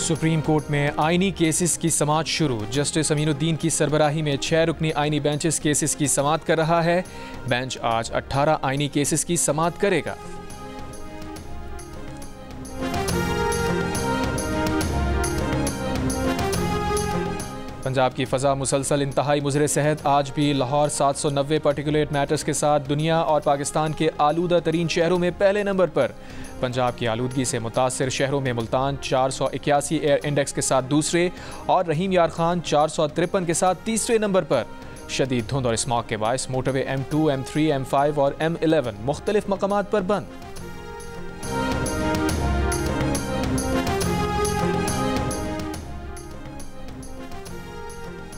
Supreme court में आईनी cases की समाअत शुरू। जस्टिस अमीनुद्दीन की सरबराही में 6 रुकनी आईनी बेंचेस केसेस की समाअत कर रहा है। बेंच आज 18 आईनी केसेस की समाअत करेगा। पंजाब की फ़ज़ा मुसलसल इंतहाई मुज़र सेहत। आज भी लाहौर 790 पार्टिकुलेट मैटर्स के साथ दुनिया और पाकिस्तान के आलूदा तरीन शहरों में पहले नंबर पर। पंजाब की आलूदगी से मुतासर शहरों में मुल्तान 481 एयर इंडेक्स के साथ दूसरे और रहीम यार खान 453 के साथ तीसरे नंबर पर। शदीद धुंध और स्मॉग के बायस मोटरवे M2, M3, M5 और M11 मुख्तलिफ मकामात पर बंद।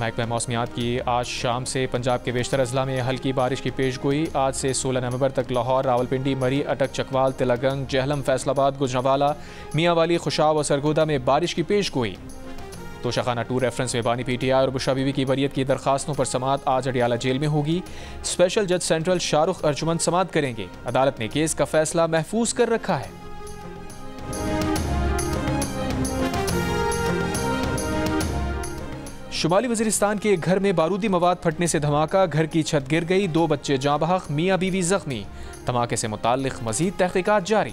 महकमा मौसमियात की आज शाम से पंजाब के बेशतर अजला में हल्की बारिश की पेशगोई। आज से 16 नवंबर तक लाहौर, रावलपिंडी, मरी, अटक, चकवाल, तिलगंग, जहलम, फैसलाबाद, गुजरांवाला, मियांवाली, खुशाब और सरगोदा में बारिश की पेशगोई। तोशाखाना 2 रेफरेंस में बानी PTI और बुशरा बीवी की वरीयत की दरखास्तों पर समाअत आज अडियाला जेल में होगी। स्पेशल जज सेंट्रल शाहरुख अर्जुमंद समाअत करेंगे। अदालत ने केस का फैसला महफूज कर रखा है। शुमाली वजीरिस्तान के एक घर में बारूदी मवाद फटने से धमाका, घर की छत गिर गई, 2 बच्चे जाँ बहक, मियाँ बीवी जख्मी। धमाके से मुताल्लिक मजीद तहकीकात जारी।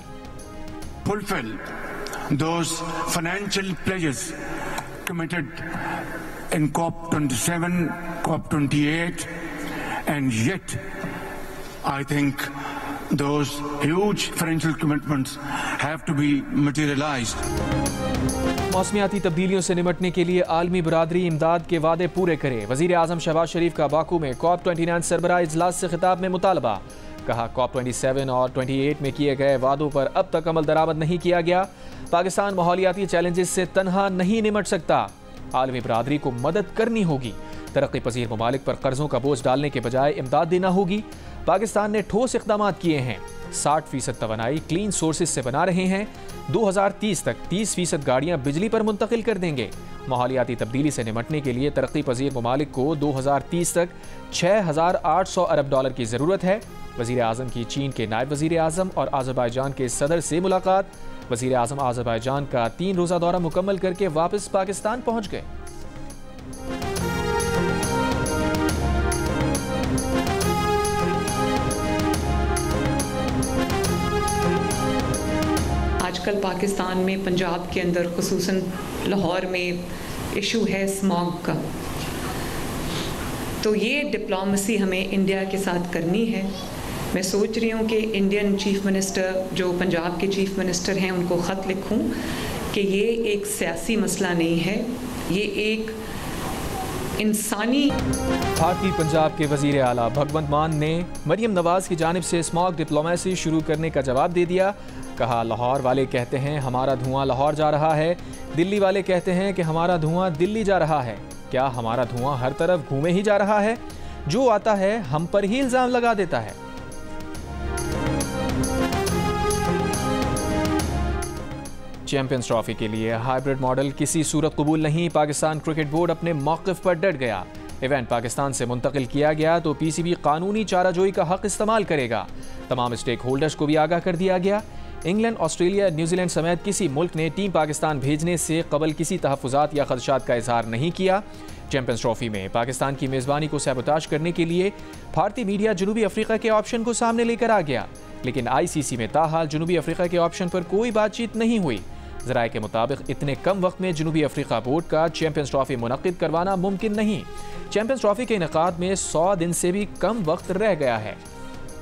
Fulfill those financial pledges committed in COP27, COP28, and yet I think those huge financial commitments have to be materialized. मौसमियाती तब्दीलियों से निपटने के लिए आलमी बरादरी इमदाद के वादे पूरे करे। वज़ीर आज़म शहबाज शरीफ का बाकू में COP29 सरबराह इजलास से खिताब में मुतालबा। कहा COP27 और 28 में किए गए वादों पर अब तक अमल दरामद नहीं किया गया। पाकिस्तान माहौलियाती चैलेंजेस से तनहा नहीं निपट सकता। आलमी बरादरी को मदद करनी होगी। तरक्की पजीर ममालिक पर कर्जों का बोझ डालने के बजाय इमदाद देना होगी। पाकिस्तान ने ठोस इक़दाम किए हैं। 60% तवानाई क्लीन सोर्सेज से बना रहे हैं। 2030 तक 30% गाड़ियां बिजली पर मुंतकिल कर देंगे। माहौलियाती तब्दीली से निपटने के लिए तरक्की पजीर ममालिक को 2030 तक $6,800 अरब की ज़रूरत है। वज़ीर आज़म की चीन के नायब वज़ीर आज़म और आज़रबाईजान के सदर से मुलाकात। वज़ीर आज़म आज़रबाईजान का 3 रोज़ा दौरा मुकम्मल करके वापस पाकिस्तान पहुँच गए। आजकल पाकिस्तान में पंजाब के अंदर खुसूसन लाहौर में इशू है स्मॉग का, तो ये डिप्लोमेसी हमें इंडिया के साथ करनी है। मैं सोच रही हूँ कि इंडियन चीफ मिनिस्टर जो पंजाब के चीफ मिनिस्टर हैं उनको ख़त लिखूँ कि ये एक सियासी मसला नहीं है, ये एक इंसानी। भारतीय पंजाब के वज़ीर आला भगवंत मान ने मरियम नवाज की जानिब से स्मॉग डिप्लोमेसी शुरू करने का जवाब दे दिया। कहा लाहौर वाले कहते हैं हमारा धुआं लाहौर जा रहा है, दिल्ली वाले कहते हैं कि हमारा धुआं दिल्ली जा रहा है। क्या हमारा धुआं हर तरफ घूमे ही जा रहा है? जो आता है हम पर ही इल्ज़ाम लगा देता है। चैंपियंस ट्रॉफी के लिए हाइब्रिड मॉडल किसी सूरत कबूल नहीं। पाकिस्तान क्रिकेट बोर्ड अपने मौक़िफ़ पर डट गया। इवेंट पाकिस्तान से मुंतकिल किया गया तो PCB कानूनी चाराजोई का हक इस्तेमाल करेगा। तमाम स्टेक होल्डर्स को भी आगाह कर दिया गया। इंग्लैंड, ऑस्ट्रेलिया, न्यूजीलैंड समेत किसी मुल्क ने टीम पाकिस्तान भेजने से कबल किसी तहफ़्फ़ुज़ात या ख़दशात का इजहार नहीं किया। चैंपियंस ट्रॉफी में पाकिस्तान की मेज़बानी को सैबोताज करने के लिए भारतीय मीडिया जनूबी अफ्रीका के ऑप्शन को सामने लेकर आ गया, लेकिन ICC में ताहाल जनूबी अफ्रीका के ऑप्शन पर कोई बातचीत नहीं हुई। ज़राए के मुताबिक इतने कम वक्त में जनूबी अफ्रीका बोर्ड का चैंपियंस ट्रॉफी मुनक़्क़िद करवाना मुमकिन नहीं। चैंपियंस ट्रॉफी के इनेकाद में 100 दिन से भी कम वक्त रह गया है।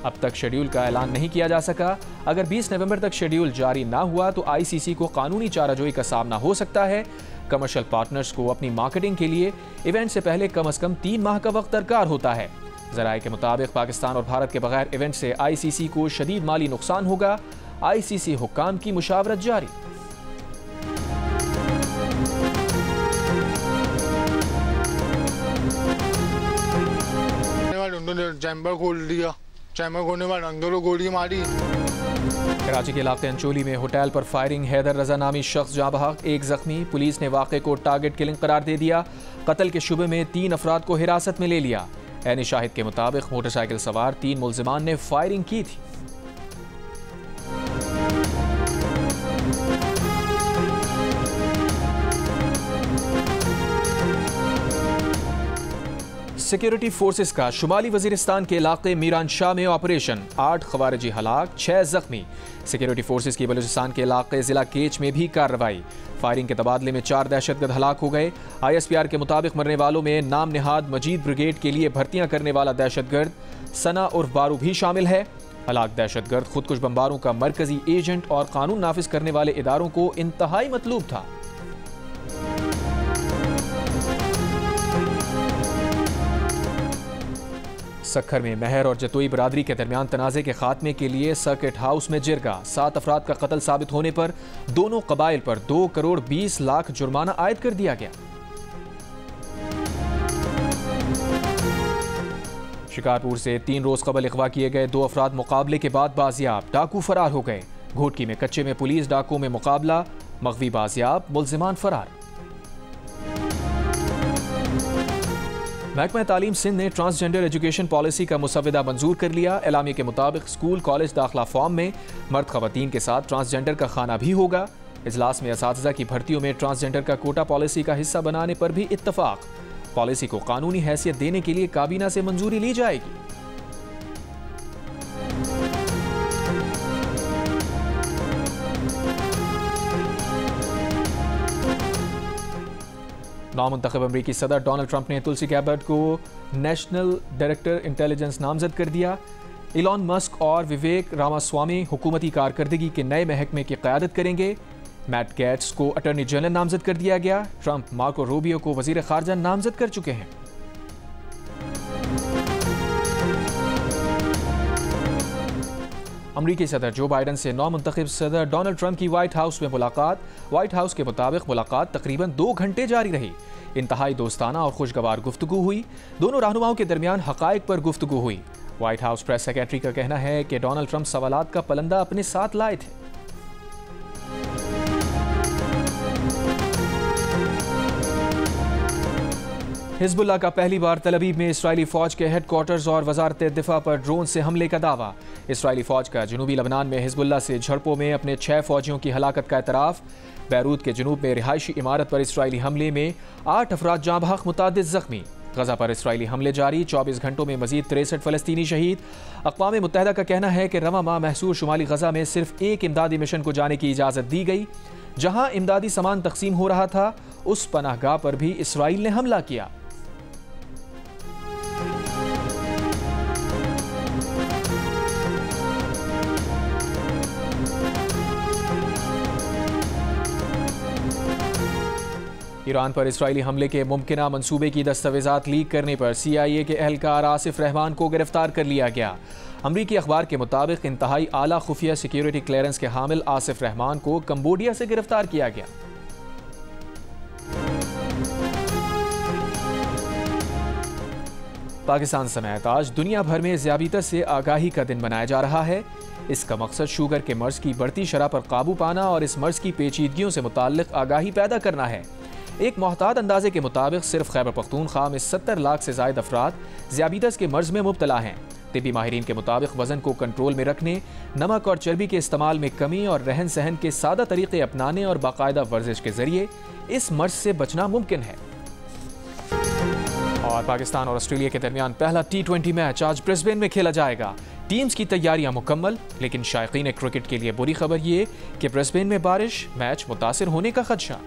अब तक शेड्यूल का ऐलान नहीं किया जा सका। अगर 20 नवंबर तक शेड्यूल जारी ना हुआ तो ICC को कानूनी चाराजोई का सामना हो सकता है। कमर्शियल पार्टनर्स को अपनी मार्केटिंग के लिए इवेंट से पहले कम अज़ कम 3 माह का वक्त दरकार होता है। ज़राए के मुताबिक पाकिस्तान और भारत के बगैर इवेंट से ICC को शदीद माली नुकसान होगा। ICC हुक्काम की मुशावरत जारी। उन्होंने चैम्बर खोल दिया, चैम्बर खोलने वाले अंदर गोली मारी। कराची के इलाके अंचोली में होटल पर फायरिंग, हैदर रजा नामी शख्स जाँ बहक, 1 जख्मी। पुलिस ने वाक़े को टारगेट किलिंग करार दे दिया। कत्ल के शुबे में 3 अफराद को हिरासत में ले लिया। ऐन शाहिद के मुताबिक मोटरसाइकिल सवार 3 मुल्जिमान ने फायरिंग की थी। सिक्योरिटी फोर्सेस का शुमाली वजीरिस्तान के इलाके मीरान शाह में ऑपरेशन, 8 खवारिजी हलाक, 6 जख्मी। सिक्योरिटी फोर्सेस की बलूचिस्तान के इलाके जिला केच में भी कार्रवाई। फायरिंग के तबादले में 4 दहशतगर्द हलाक हो गए। ISPR के मुताबिक मरने वालों में नाम निहाद मजीद ब्रिगेड के लिए भर्तियां करने वाला दहशतगर्द सना उर्फ बारू भी शामिल है। हलाक दहशतगर्द खुदकुश बमबारों का मरकजी एजेंट और कानून नाफिज करने वाले इदारों को इंतहाई मतलूब था। सखर में महर और जतोई बरादरी के दरमियान तनाज़े के खात्मे के लिए सर्किट हाउस में जिरगा। 7 अफराद का कत्ल साबित होने पर दोनों कबाइल पर 2 करोड़ 20 लाख जुर्माना आयद कर दिया गया। शिकारपुर से 3 रोज कबल अगवा किए गए 2 अफराद मुकाबले के बाद बाजियाब, डाकू फरार हो गए। घोटकी में कच्चे में पुलिस डाकू में मुकाबला, मगवी बाजियाब, मुल्जिमान फरार। महकमा तालीम सिंध ने ट्रांसजेंडर एजुकेशन पॉलिसी का मुसव्वदा मंजूर कर लिया। एलामिया के मुताबिक स्कूल कॉलेज दाखिला फॉर्म में मर्द खवातीन के साथ ट्रांसजेंडर का खाना भी होगा। इजलास में असातिज़ा की भर्तियों में ट्रांसजेंडर का कोटा पॉलिसी का हिस्सा बनाने पर भी इत्तफाक। पॉलिसी को कानूनी हैसियत देने के लिए काबीना से मंजूरी ली जाएगी। नामुंतखब अमरीकी सदर डोनाल्ड ट्रंप ने तुलसी गैबर्ट को नेशनल डायरेक्टर इंटेलिजेंस नामजद कर दिया। इलॉन मस्क और विवेक रामास्वामी हुकूमती कारकर्दगी के नए महकमे की क़यादत करेंगे। मैट गेट्स को अटॉर्नी जनरल नामजद कर दिया गया। ट्रंप मार्को रूबियो को वजीर खारजा नामजद कर चुके हैं। अमरीकी सदर जो बाइडन से नौमुंतखब सदर डोनाल्ड ट्रंप की व्हाइट हाउस में मुलाकात। व्हाइट हाउस के मुताबिक मुलाकात तकरीबन 2 घंटे जारी रही। इंतहाई दोस्ताना और खुशगवार गुफ्तगू हुई। दोनों रहनुमाओं के दरमियान हकायक पर गुफ्तगू हुई। व्हाइट हाउस प्रेस सेक्रेटरी का कहना है कि डोनाल्ड ट्रंप सवालात का पलंदा अपने साथ लाए थे। हिजबुल्लाह का पहली बार तल अवीव में इसराइली फौज के हेडक्वार्टर्स और वजारत दिफा पर ड्रोन से हमले का दावा। इसराइली फौज का जनूबी लबनान में हिजबुल्लाह से झड़पों में अपने 6 फौजियों की हलाकत का एतराफ़। बैरूत के जनूब में रिहायशी इमारत पर इसराइली हमले में 8 अफराद जाँ बहक, मुतादिद जख्मी। गजा पर इसराइली हमले जारी, 24 घंटों में मजीद 63 फ़लस्तीनी शहीद। अक़वाम मुत्तहिदा का कहना है कि रवा माह महसूर शुमाली गजा में सिर्फ एक इमदादी मिशन को जाने की इजाज़त दी गई। जहाँ इमदादी सामान तकसीम हो रहा था, उस पनाहगाह पर भी इसराइल ने हमला किया। ईरान पर इसराइली हमले के मुमकिना मंसूबे की दस्तावेजात लीक करने पर CIA के एहलकार आसिफ रहमान को गिरफ्तार कर लिया गया। अमरीकी अखबार के मुताबिक इंतहाई आला खुफिया सिक्योरिटी क्लियरेंस के हामिल आसिफ रहमान को कंबोडिया से गिरफ्तार किया गया। पाकिस्तान समेत आज दुनिया भर में ज़ियाबीतस से आगाही का दिन मनाया जा रहा है। इसका मकसद शुगर के मर्ज की बढ़ती शरह पर काबू पाना और इस मर्ज की पेचीदगियों से मुताल्लिक आगाही पैदा करना है। एक मोहतात अंदाजे के मुताबिक सिर्फ खैबर पख्तूनख्वा में 70 लाख से ज़ायद अफराद ज़ियाबीतस के मर्ज में मुब्तला हैं। तिब्बी माहिरीन के मुताबिक वज़न को कंट्रोल में रखने, नमक और चर्बी के इस्तेमाल में कमी और रहन सहन के सादा तरीक़े अपनाने और बाकायदा वर्जिश के ज़रिए इस मर्ज से बचना मुमकिन है। और पाकिस्तान और ऑस्ट्रेलिया के दरमियान पहला T20 मैच आज ब्रिस्बेन में खेला जाएगा। टीम्स की तैयारियां मुकम्मल, लेकिन शायकीन क्रिकेट के लिए बुरी खबर ये कि ब्रिस्बेन में बारिश, मैच मुतासिर होने का खदशा।